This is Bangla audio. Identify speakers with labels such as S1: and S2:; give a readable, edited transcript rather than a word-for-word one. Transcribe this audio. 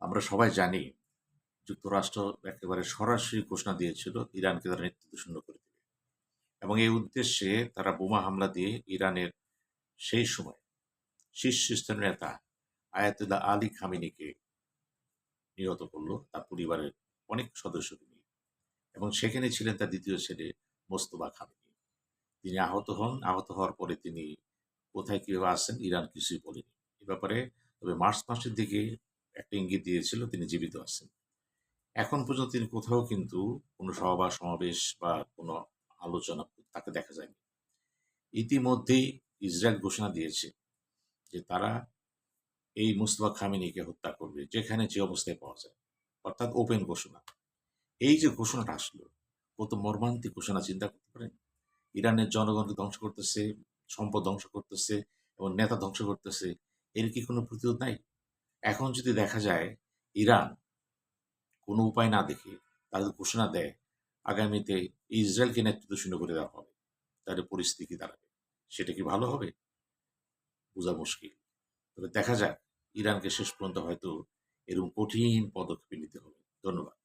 S1: আমরা সবাই জানি যুক্তরাষ্ট্র একেবারে সরাসরি ঘোষণা দিয়েছিল ইরানকে তারা নেতৃত্ব শূন্য করে দেবে এবং এই উদ্দেশ্যে তারা বোমা হামলা দিয়ে ইরানের সেই সময় শীর্ষস্থানীয় নেতা আয়াতুল্লাহ আলী খামেনিকে নিহত করলো তার পরিবারের অনেক সদস্যকে নিয়ে এবং সেখানে ছিলেন তার দ্বিতীয় ছেলে মোস্তফা খামেনি। তিনি আহত হন। আহত হওয়ার পরে তিনি কোথায় কিভাবে আসেন ইরান কিছুই বলেনি এ ব্যাপারে। তবে মার্চ মাসের দিকে একটা ইঙ্গিত দিয়েছিল তিনি জীবিত আছেন। এখন পর্যন্ত তিনি কোথাও কিন্তু কোনো সভা সমাবেশ বা কোনো আলোচনা তাকে দেখা যায়নি। ইতিমধ্যেই ইসরায়েল ঘোষণা দিয়েছে যে তারা এই মুস্তফা খামেনিকে হত্যা করবে যেখানে যে অবস্থায় পাওয়া যায়, অর্থাৎ ওপেন ঘোষণা। এই যে ঘোষণাটা আসলো, কত মর্মান্তিক ঘোষণা চিন্তা করতে পারেন। ইরানের জনগণকে ধ্বংস করতেছে, সম্পদ ধ্বংস করতেছে এবং নেতা ধ্বংস করতেছে, এর কি কোনো প্রতিরোধ নাই? এখন যদি দেখা যায় ইরান কোনো উপায় না দেখে তাদের ঘোষণা দেয় আগামীতে ইসরায়েলকে নেতৃত্ব শূন্য করে দেওয়া হবে, তাহলে পরিস্থিতি কি দাঁড়াবে? সেটা কি ভালো হবে? বোঝা মুশকিল। তবে দেখা যাক, ইরানকে শেষ পর্যন্ত হয়তো এরকম কঠিন পদক্ষেপ নিতে হবে। ধন্যবাদ।